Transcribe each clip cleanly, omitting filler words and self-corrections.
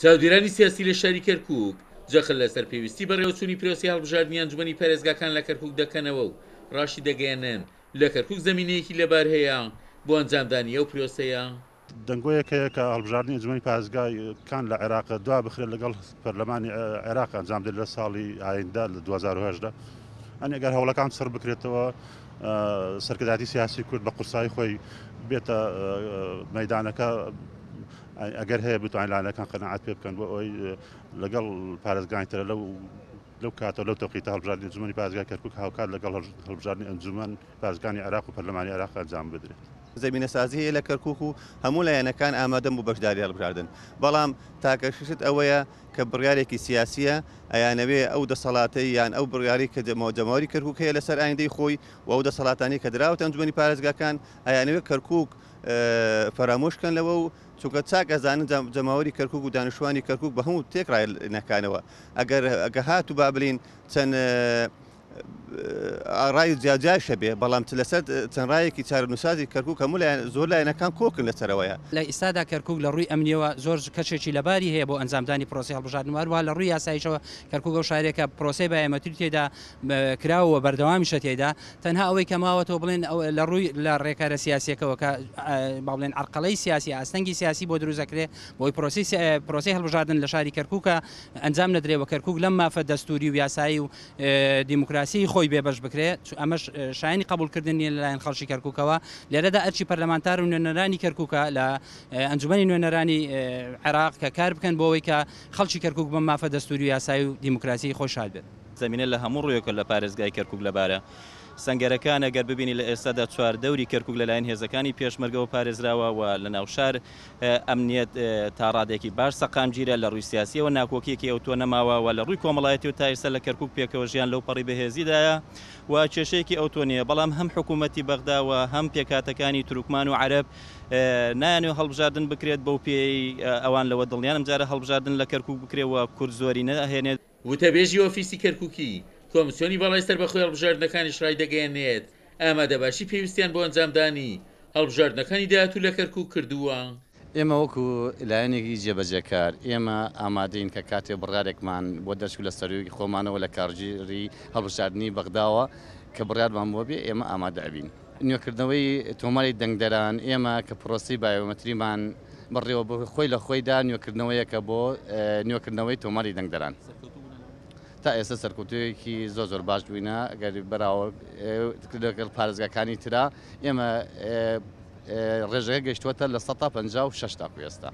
چاودێرانی سیاسی لە شاری کەرکووک جەخت لەسەر پێویستی بەڕێوەچوونی پرۆسی هەڵبژاردننی ئەنجومەنی پارێزگاکان لە کەرکووک دەکەنەوە و ڕاشی دەگەیەنن لە کەرکووک زمینەیەکی لەبار هەیە بۆ ئەنجامدانی ئەو پرۆسەیە. دەنگۆیەکەیە کە هەڵبژاردننی ئەنجومەنی پارێزگاکان لە عێراق دوا بخرێت لەگەڵ پەرلەمانی عێراق ئەنجام دێت لە ساڵی ئایندا لە 2010 ئەنی ئەگەر هەوڵەکان سەر بکرێتەوە سەرکرداتی سیاسی کورد بە قورسایی خۆی بێتە مەیدانەکە ئەگەر هەیە بتوانین لایەنەکان قەناعەت پێ بکەن بۆ ئەوەی لەگەڵ پارێزگای ترە لەو کاتەوە لەو تەوقیتە هەڵبژاردننی ئەنجومەنی پارێزگای کەرکووک هاوکات لەگەڵ هەڵبژاردننی ئەنجومەن پارێزگانی عێراق و پەرلەمانی عێراق ئەنجام بدرێت. زمینەسازی هەیە لە کەرکووک و هەموو لایەنەکان ئامادەم بوو بەشداری هەڵبژاردن، بەڵام تاکەشت ئەوەیە کە بڕیارێکی سیاسیە ئەیانەوێ ئەو دەسەڵاتەی یان ئەو بڕیاری کە جەماوەری کەرکووک هەیە لەسەر ئایندەی خۆی و ئەو دەسەڵاتانی کە دراوە ئەنجومەنی پارێزگاکان ئەیانەوێ کەرکووک فەرامۆشکەن لەوە و چونکە چاک ئەزانن جەماوەری کەرکووک و دانیشتوانی کەرکووک بە هەموو تێکڕای نەکانەوە ئەگە هاتوو با بڵین چەند ڕای جیاجاشە بێ بەڵام لەسەر چەند ڕایەکی چارەنووسازی کەرکووک هەموو زۆر لایەنەکان کۆکن لەسەرەوەیە. لە ئێستادا کەرکووک لە ڕووی ئەمنیەوە زۆر کەچێکی لەباری هەیە بۆ ئەنجامدانی پرۆسی هەڵبژاردن وهروە لە ڕووی یاساییشەوە کەرکووک و شارێکە پرۆسی بە یارمەتی تێدا کراوە بەردەوامیشە تێدا تەنها ئەوەی کەماوەتەوە بڵێن لە ڕووی لە ڕێکارە سیاسیەکەەوە کە با بڵێن عەرقەڵەی سیاسی ئاستەنگی سیاسی بۆ دروستەکرێت بۆی پرۆسی هەڵبژاردن لە شاری کەرکووکە ئەنجام نەدرێەوە کەرکووک لەم مافە دەستوری و یاسایی و دیموکراسی خۆی بێبەش بکرێت ئەمەش شایانی قبولکردنی لەلایەن خەڵکی کەرکووکەوە لێرەدا ئەرچی پەرلەمانتار و نوێنەرانی کەرکووکە لە ئەنجومەنی نوێنەرانی عێراق کە کار بکەن بۆ ئەوەی کە خەڵکی کەرکووک بەم مافە دەستوری و یاسایی و دیموکراسی خۆشحال بێت. زمینە لە هەموو ڕوویەکە لە پارێزگای کەرکووک لەبارە سەنگەرەکان ئەگەر ببینی لە ئێستادا چوار دەوری کەرکووک لەلایەن هێزەکانی پێشمەرگەوە پارێزراوە و لە ناوشار ئەمنیەت تا ڕادێکی باش سەقامگیرە لە ڕووی سیاسیەوە ناکۆکیەکی ئەو تۆ نەماوە و لە ڕووی کۆمەڵایەتی و تا ئێستا لە کەرکووک پێکەوە ژیان لەو پەڕی بەهێزیدایە و کێشەیەکی ئەو تۆ نییە بەڵام هەم حکوومەتی بەغداوە هەم پێکاتەکانی تورکمان و عەرەب نایانوێ هەڵبژاردن بکرێت بەو پێی ئەوان لەوە دڵنیانم جارە هەڵبژاردن لە کەرکووک بکرێەوە کورد زۆری نەهێنێت. وتەبێژی ئۆفیسی کەرکووکی کۆمسیۆنی بەڵای سەربەخۆی هەڵبژاردنەکانیش ڕای دەگەیەنێت ئامادەباشی پێویستیان بۆ ئەنجامدانی هەڵبژاردنەکانی داهاتوو لە کەرکووک کردووە. ئێمە وەکو لایەنێکی جێبەجێکار ئێمە ئامادەین کە کاتێ بڕارێکمان بۆ دەچوو لە سەروی خۆمانەوە لە کارگیری هەڵبژاردننی بەغداوە کە بڕارمان بۆ بێ ئێمە ئامادە ئەبین. نوێکردنەوەی تۆماری دەنگدەران ئێمە کە پرۆسی بایۆمەتریمان بڕێوە بۆ خۆی لە خۆیدا نوێکردنەوەیەکە بۆ نوێکردنەوەی تۆماری دەنگدەران. تا ئێستا سەرکوتویەکی زۆر باش بووینە ئەگەر بەراوە لەگەڵ پارێزگاکانی ترا ئێمە ڕێژەیە گەشتووەتە لە 156 تا ئێستا.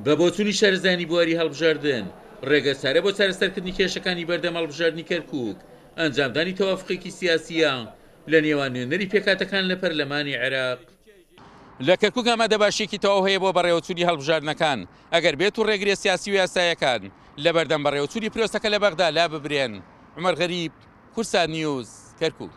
بە بۆچوونی شارەزانی بواری هەڵبژاردن ڕێگەسارە بۆ چارەسەرکردنی کێشەکانی بەردەم هەڵبژاردننی کەرکووک ئەنجامدانی تەوافقێکی سیاسیە لە نێوان نوێنەری پێکاتەکان لە پەرلەمانی عێراق. لە کەرکووک ئامادەباشیێکی تەواو هەیە بۆ بەڕێوەچوونی هەڵبژاردنەکان ئەگەر بێت و ڕێگرێ سیاسی و یاساییەکان لە بەردەم بەڕێوەچوونی پرۆسەکە لە بەغدا لا ببرێن. عومەر غەریب، کورسان نیوز، کەرکووک.